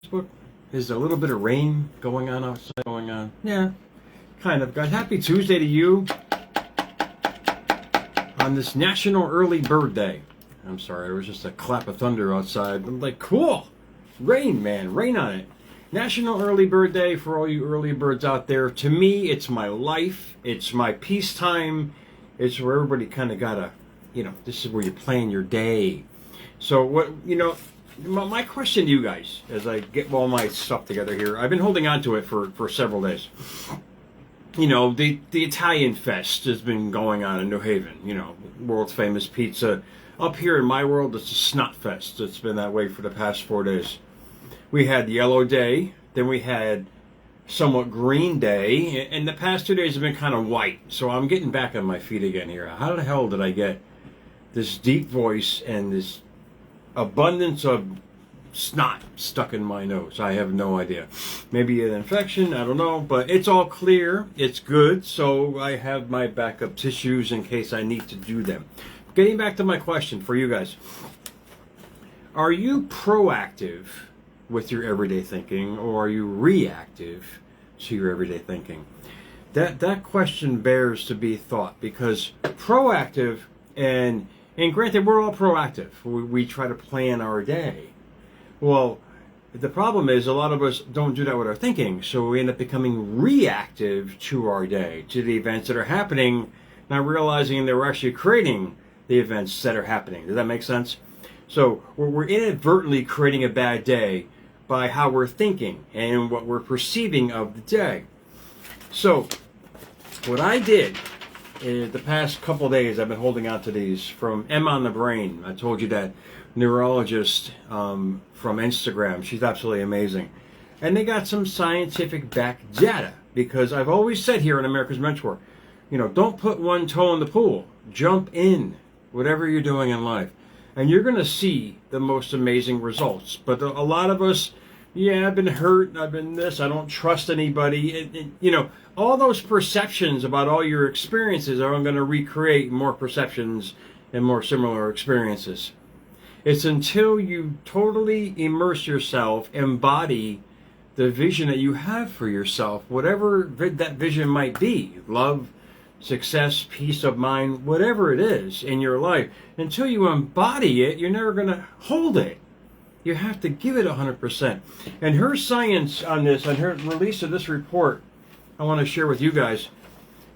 Facebook? Is there a little bit of rain going on outside? Going on? Yeah, kind of, guys. Happy Tuesday to you on this National Early Bird Day. I'm sorry, there was just a clap of thunder outside. I'm like, cool, rain, man, rain on it. National Early Bird Day for all you early birds out there. To me, it's my life. It's my peacetime. It's where everybody kind of gotta, this is where you plan your day. So my question to you guys, as I get all my stuff together here, I've been holding on to it for several days. The Italian Fest has been going on in New Haven, world's famous pizza. Up here in my world, it's a Snot Fest. It's been that way for the past 4 days. We had Yellow Day, then we had somewhat Green Day, and the past 2 days have been kind of white. So I'm getting back on my feet again here. How the hell did I get this deep voice and this abundance of snot stuck in my nose? I have no idea. Maybe an infection, I don't know, but it's all clear. It's good, so I have my backup tissues in case I need to do them. Getting back to my question for you guys. Are you proactive with your everyday thinking, or are you reactive to your everyday thinking? That question bears to be thought, because proactive, and granted, we're all proactive. We try to plan our day. Well, the problem is a lot of us don't do that with our thinking, so we end up becoming reactive to our day, to the events that are happening, not realizing that we're actually creating the events that are happening. Does that make sense? So we're inadvertently creating a bad day by how we're thinking and what we're perceiving of the day. So what I did in the past couple of days, I've been holding on to these from M on the Brain. I told you that neurologist from Instagram. She's absolutely amazing. And they got some scientific back data, because I've always said here on America's Mentor, don't put one toe in the pool. Jump in, whatever you're doing in life. And you're going to see the most amazing results. But a lot of us, I've been hurt, I've been this, I don't trust anybody. All those perceptions about all your experiences are going to recreate more perceptions and more similar experiences. It's until you totally immerse yourself, embody the vision that you have for yourself, whatever that vision might be, love, success, peace of mind, whatever it is in your life, until you embody it, you're never going to hold it. You have to give it 100%. And her science on this, on her release of this report, I want to share with you guys,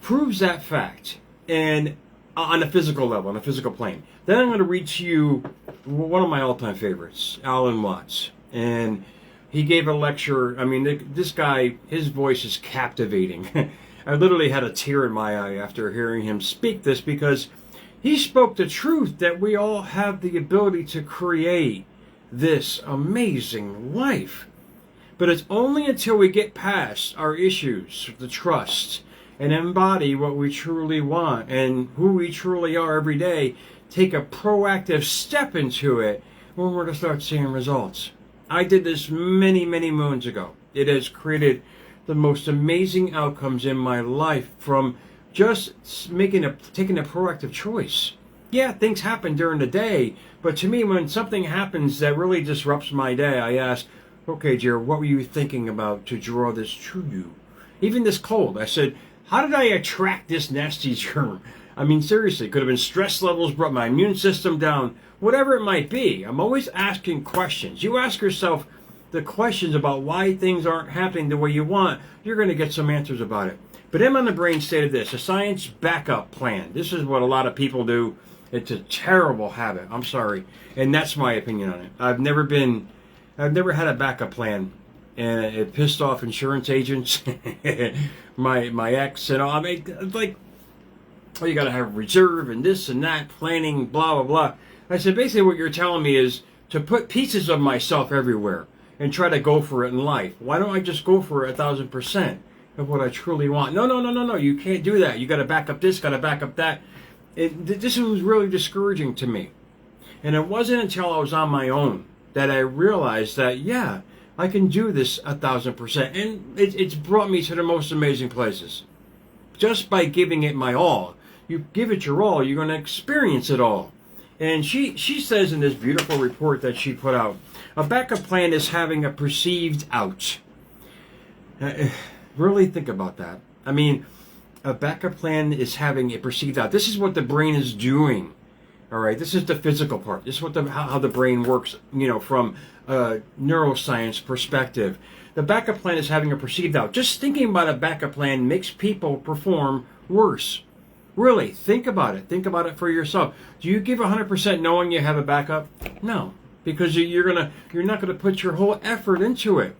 proves that fact. And on a physical level, on a physical plane. Then I'm going to read to you one of my all-time favorites, Alan Watts. And he gave a lecture. I mean, this guy, his voice is captivating. I literally had a tear in my eye after hearing him speak this, because he spoke the truth that we all have the ability to create this amazing life. But it's only until we get past our issues, the trust, and embody what we truly want and who we truly are every day, take a proactive step into it, when we're going to start seeing results. I did this many, many moons ago. It has created the most amazing outcomes in my life from just taking a proactive choice. Yeah, things happen during the day, but to me, when something happens that really disrupts my day, I ask, okay, Jared, what were you thinking about to draw this to you? Even this cold, I said, how did I attract this nasty germ? I mean, seriously, could have been stress levels, brought my immune system down, whatever it might be. I'm always asking questions. You ask yourself the questions about why things aren't happening the way you want, you're going to get some answers about it. But M on the Brain stated this, a science backup plan. This is what a lot of people do. It's a terrible habit. I'm sorry. And that's my opinion on it. I've never had a backup plan. And it pissed off insurance agents, my ex, and all. I mean, like, oh, you got to have a reserve and this and that, planning, blah, blah, blah. I said, basically what you're telling me is to put pieces of myself everywhere and try to go for it in life. Why don't I just go for 1,000% of what I truly want? No. You can't do that. You got to back up this, got to back up that. This was really discouraging to me. And it wasn't until I was on my own that I realized that, yeah, I can do this 1,000%. And it's brought me to the most amazing places. Just by giving it my all. You give it your all, you're going to experience it all. And she says in this beautiful report that she put out, A backup plan is having a perceived out. Really think about that. I mean, a backup plan is having a perceived out. This is what the brain is doing. All right, this is the physical part. This is what how the brain works, from a neuroscience perspective. The backup plan is having a perceived out. Just thinking about a backup plan makes people perform worse. Really, think about it. Think about it for yourself. Do you give 100% knowing you have a backup? No, because you're not gonna put your whole effort into it.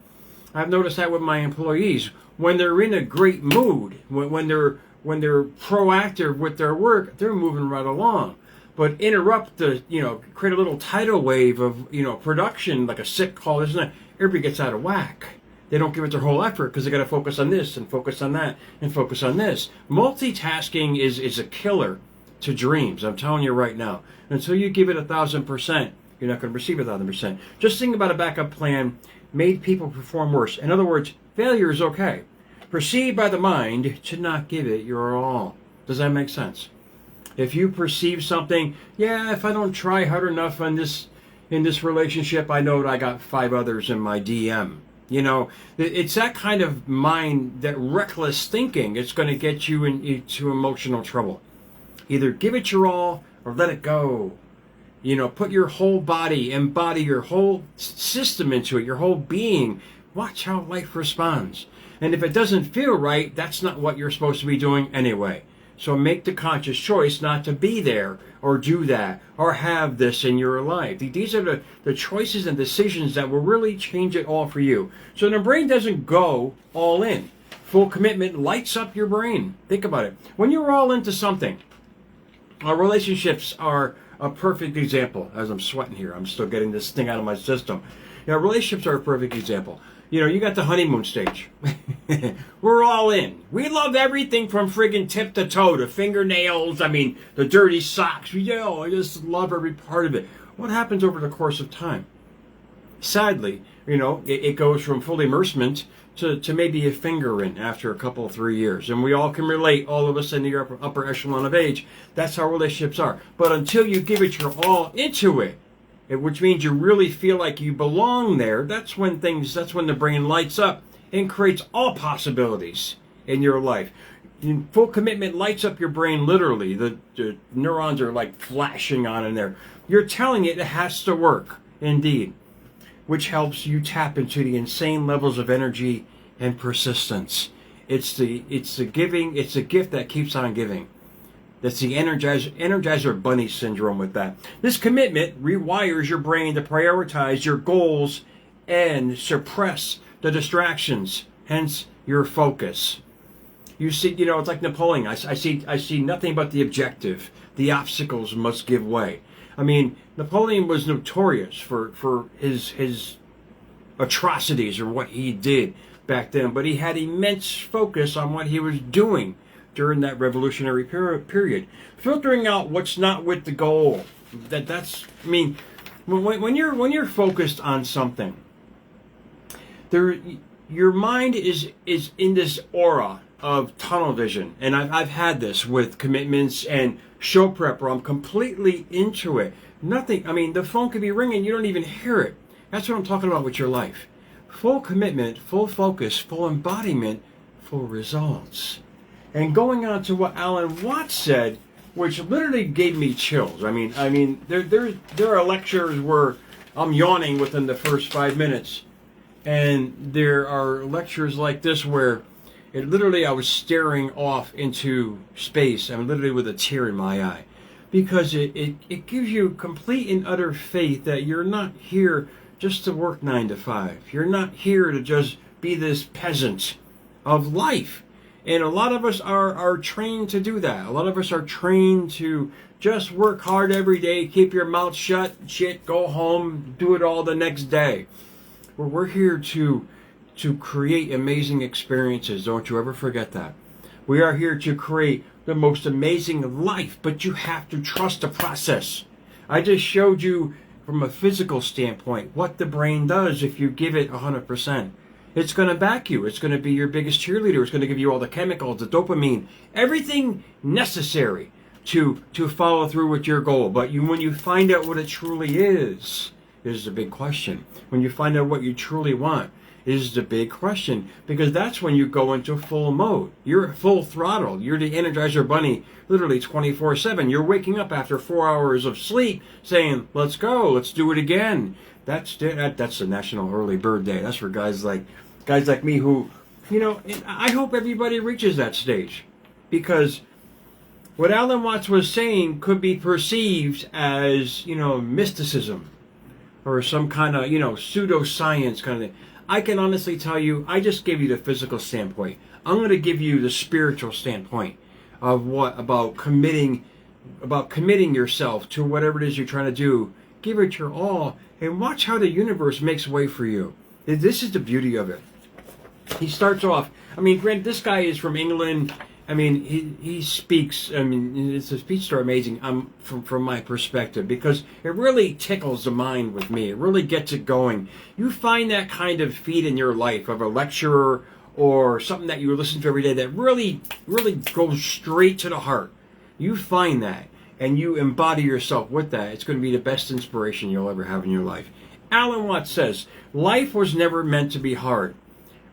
I've noticed that with my employees. When they're in a great mood, when they're proactive with their work, they're moving right along. But interrupt create a little tidal wave of, production, like a sick call, this and that. Everybody gets out of whack. They don't give it their whole effort because they got to focus on this and focus on that and focus on this. Multitasking is a killer to dreams. I'm telling you right now. Until you give it 1,000%, you're not going to receive 1,000%. Just think about a backup plan made people perform worse. In other words, failure is okay. Perceived by the mind to not give it your all. Does that make sense? If you perceive something, if I don't try hard enough in this relationship, I know that I got 5 others in my DM. It's that kind of mind, that reckless thinking. It's going to get you into emotional trouble. Either give it your all or let it go. Put your whole body, embody your whole system into it, your whole being. Watch how life responds. And if it doesn't feel right, that's not what you're supposed to be doing anyway. So make the conscious choice not to be there or do that or have this in your life. These are the choices and decisions that will really change it all for you. So the brain doesn't go all in. Full commitment lights up your brain. Think about it. When you're all into something, our relationships are a perfect example. As I'm sweating here, I'm still getting this thing out of my system. Relationships are a perfect example. You got the honeymoon stage. We're all in. We love everything from friggin' tip to toe, to fingernails, the dirty socks. I just love every part of it. What happens over the course of time? Sadly, it goes from full immersement to maybe a finger in after a couple, 3 years. And we all can relate, all of us in the upper echelon of age. That's how relationships are. But until you give it your all into it, which means you really feel like you belong there, that's when the brain lights up and creates all possibilities in your life. Full commitment lights up your brain literally. The neurons are like flashing on in there. You're telling it has to work, indeed, which helps you tap into the insane levels of energy and persistence. It's the giving, it's a gift that keeps on giving. That's the Energizer Bunny syndrome with that. This commitment rewires your brain to prioritize your goals and suppress the distractions, hence your focus. You see, it's like Napoleon. I see nothing but the objective. The obstacles must give way. Napoleon was notorious for his atrocities or what he did back then, but he had immense focus on what he was doing during that revolutionary period, filtering out what's not with the goal. When you're focused on something, your mind is in this aura of tunnel vision, and I've had this with commitments and show prep where I'm completely into it. Nothing. The phone could be ringing, you don't even hear it. That's what I'm talking about with your life. Full commitment, full focus, full embodiment, full results. And going on to what Alan Watts said, which literally gave me chills. There are lectures where I'm yawning within the first 5 minutes, and there are lectures like this where I was staring off into space. Literally with a tear in my eye, because it gives you complete and utter faith that you're not here just to work 9 to 5. You're not here to just be this peasant of life. And a lot of us are trained to do that. A lot of us are trained to just work hard every day, keep your mouth shut, go home, do it all the next day. We're here to create amazing experiences. Don't you ever forget that. We are here to create the most amazing life, but you have to trust the process. I just showed you from a physical standpoint what the brain does if you give it 100%. It's going to back you. It's going to be your biggest cheerleader. It's going to give you all the chemicals, the dopamine, everything necessary to follow through with your goal. But when you find out what it truly is, is the big question. When you find out what you truly want is the big question, because that's when you go into full mode. You're full throttle. You're the Energizer Bunny, literally 24/7. You're waking up after 4 hours of sleep saying, let's go, let's do it again. That's the National Early Bird Day. That's for guys like me who, I hope everybody reaches that stage, because what Alan Watts was saying could be perceived as, mysticism or some kind of, pseudoscience kind of thing. I can honestly tell you, I just gave you the physical standpoint. I'm going to give you the spiritual standpoint of about committing yourself to whatever it is you're trying to do. Give it your all and watch how the universe makes way for you. This is the beauty of it. He starts off, granted, this guy is from England. He speaks, his speeches are amazing from my perspective, because it really tickles the mind with me. It really gets it going. You find that kind of feed in your life of a lecturer or something that you listen to every day that really, really goes straight to the heart. You find that and you embody yourself with that. It's going to be the best inspiration you'll ever have in your life. Alan Watts says, life was never meant to be hard.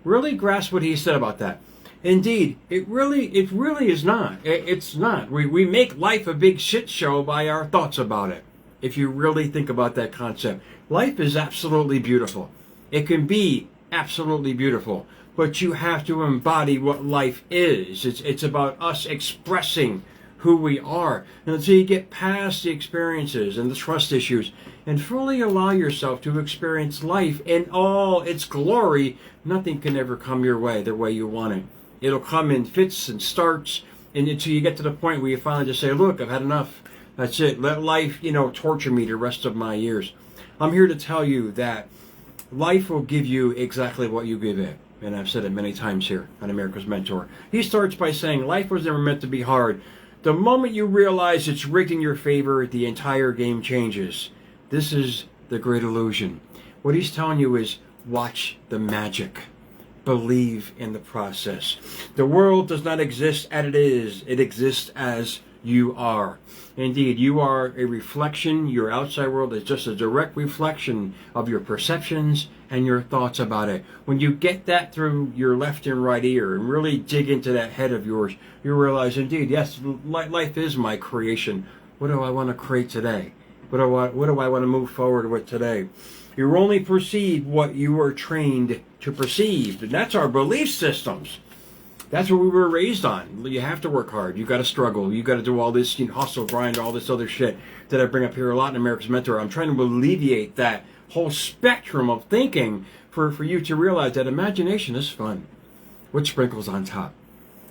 Really grasp what he said about that. Indeed, it really is not. It's not. We make life a big shit show by our thoughts about it. If you really think about that concept, life is absolutely beautiful. It can be absolutely beautiful, but you have to embody what life is. It's about us expressing who we are. And until you get past the experiences and the trust issues and fully allow yourself to experience life in all its glory, nothing can ever come your way the way you want it. It'll come in fits and starts, and until you get to the point where you finally just say, look, I've had enough. That's it. Let life, torture me the rest of my years. I'm here to tell you that life will give you exactly what you give it. And I've said it many times here on America's Mentor. He starts by saying, life was never meant to be hard. The moment you realize it's rigged in your favor, the entire game changes. This is the great illusion. What he's telling you is, watch the magic. Believe in the process. The world does not exist as it is. It exists as you are. Indeed, you are a reflection. Your outside world is just a direct reflection of your perceptions and your thoughts about it. When you get that through your left and right ear and really dig into that head of yours, you realize, indeed, yes, life is my creation. What do I want to create today? What do I want to move forward with today? You only perceive what you are trained to perceive. And that's our belief systems. That's what we were raised on. You have to work hard. You got to struggle. You got to do all this hustle, grind, all this other shit that I bring up here a lot in America's Mentor. I'm trying to alleviate that whole spectrum of thinking for you to realize that imagination is fun with sprinkles on top.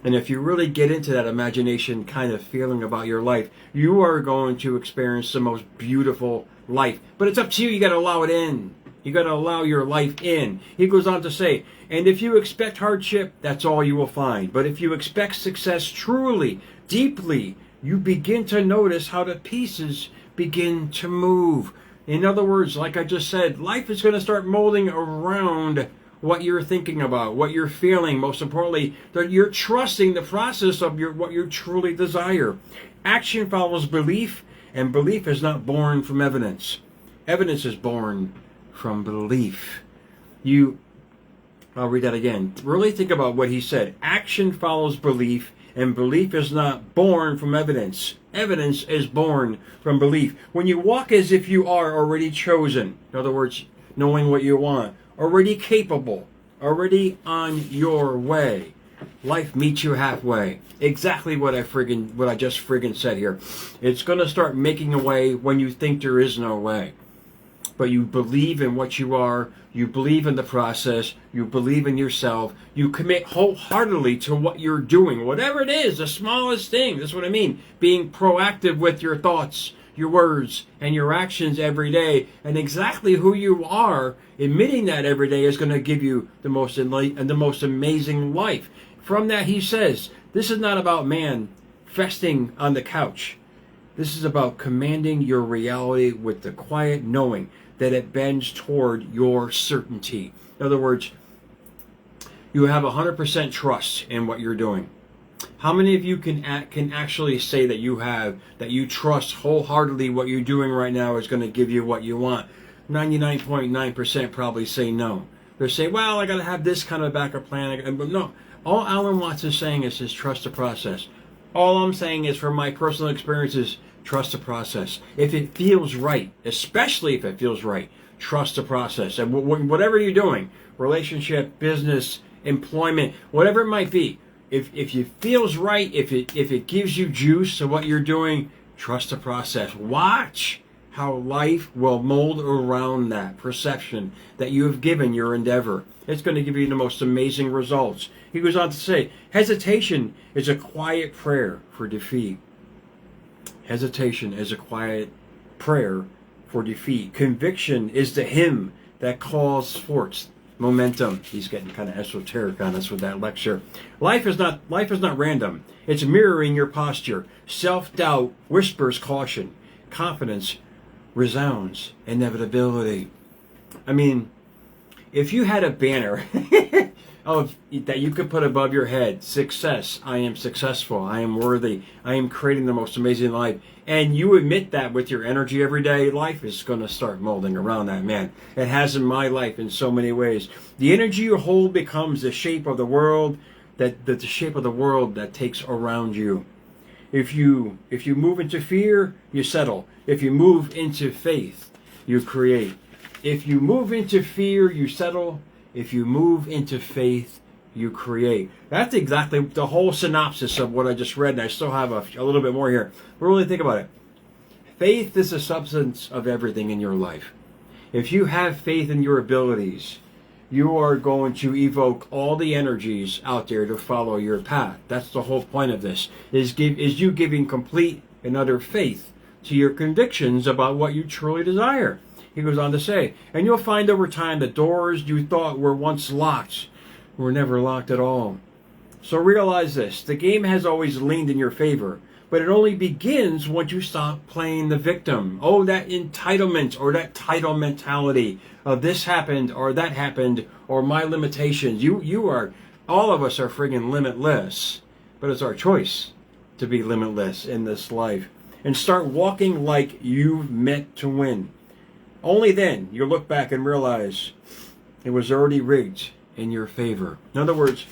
And if you really get into that imagination kind of feeling about your life, you are going to experience the most beautiful life. But it's up to you. You got to allow it in. You got to allow your life in. He goes on to say, and if you expect hardship, that's all you will find. But if you expect success truly, deeply, you begin to notice how the pieces begin to move. In other words, like I just said, life is going to start molding around what you're thinking about, what you're feeling. Most importantly, that you're trusting the process of what you truly desire. Action follows belief, and belief is not born from evidence. Evidence is born from belief. I'll read that again. Really think about what he said. Action follows belief, and belief is not born from evidence. Evidence is born from belief. When you walk as if you are already chosen, in other words, knowing what you want, already capable, already on your way, life meets you halfway. Exactly what I just friggin' said here. It's going to start making a way when you think there is no way. But you believe in what you are, you believe in the process, you believe in yourself, you commit wholeheartedly to what you're doing, whatever it is, the smallest thing. That's what I mean. Being proactive with your thoughts, your words, and your actions every day, and exactly who you are, admitting that every day is going to give you the most amazing life. From that, he says, this is not about man festing on the couch. This is about commanding your reality with the quiet knowing that it bends toward your certainty. In other words, you have 100% trust in what you're doing. How many of you can actually say that you trust wholeheartedly what you're doing right now is going to give you what you want? 99.9% probably say no. They're saying, well, I got to have this kind of backup plan. But no, all Alan Watts is saying is just trust the process. All I'm saying is, from my personal experiences, trust the process. If it feels right, especially if it feels right, trust the process. And whatever you're doing, relationship, business, employment, whatever it might be, if it feels right, if it gives you juice to what you're doing, trust the process. Watch how life will mold around that perception that you have given your endeavor. It's going to give you the most amazing results. He goes on to say, hesitation is a quiet prayer for defeat. Hesitation is a quiet prayer for defeat. Conviction is the hymn that calls forth momentum. He's getting kind of esoteric on us with that lecture. Life is not random. It's mirroring your posture. Self-doubt whispers caution. Confidence resounds inevitability. I mean, if you had a banner that you could put above your head, success, I am successful, I am worthy, I am creating the most amazing life, and you admit that with your energy every day, life is going to start molding around that, man. It has in my life in so many ways. The energy you hold becomes the shape of the world the shape of the world that takes around you. If you move into fear, you settle. If you move into faith, you create. If you move into fear, you settle. If you move into faith, you create. That's exactly the whole synopsis of what I just read, and I still have a little bit more here. But really think about it. Faith is the substance of everything in your life. If you have faith in your abilities, you are going to evoke all the energies out there to follow your path. That's the whole point of this, is you giving complete and utter faith to your convictions about what you truly desire. He goes on to say, and you'll find over time the doors you thought were once locked were never locked at all. So realize this, the game has always leaned in your favor, but it only begins once you stop playing the victim. Oh, that entitlement or that title mentality of this happened or that happened or my limitations. All of us are friggin' limitless, but it's our choice to be limitless in this life and start walking like you've meant to win. Only then you look back and realize it was already rigged in your favor. In other words,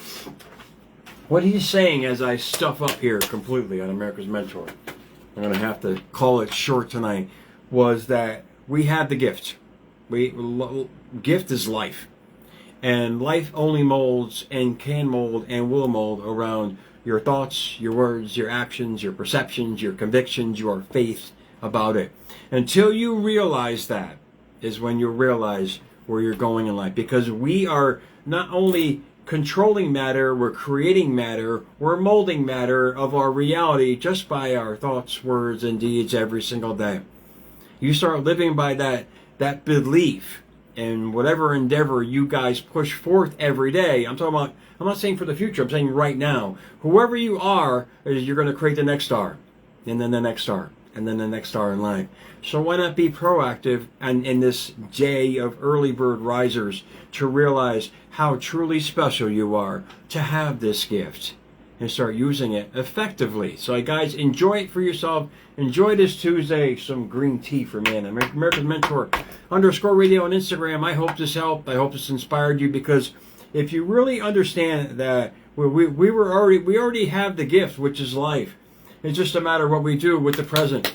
what he's saying, as I stuff up here completely on America's Mentor, I'm going to have to call it short tonight, was that we have the gift. Gift is life. And life only molds and can mold and will mold around your thoughts, your words, your actions, your perceptions, your convictions, your faith about it. Until you realize that is when you realize where you're going in life. Because we are not only controlling matter, we're creating matter, we're molding matter of our reality just by our thoughts, words, and deeds every single day. You start living by that belief in whatever endeavor you guys push forth every day. I'm not saying for the future, I'm saying right now. Whoever you are, you're going to create the next star, and then the next star, and then the next star in life. So why not be proactive and in this day of early bird risers to realize how truly special you are to have this gift and start using it effectively. So guys, enjoy it for yourself. Enjoy this Tuesday. Some green tea for me. America's Mentor _radio on Instagram. I hope this helped. I hope this inspired you, because if you really understand that we already have the gift, which is life. It's just a matter of what we do with the present.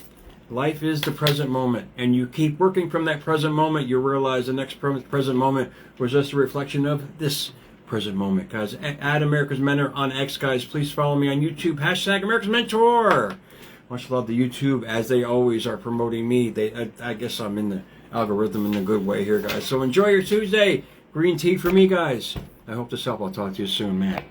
Life is the present moment, and you keep working from that present moment, you realize the next present moment was just a reflection of this present moment. Guys, at America's Mentor on X, guys, please follow me on YouTube, #America's Mentor. Much love to YouTube, as they always are promoting me. I guess I'm in the algorithm in a good way here, guys. So enjoy your Tuesday. Green tea for me, guys. I hope this helped. I'll talk to you soon, man.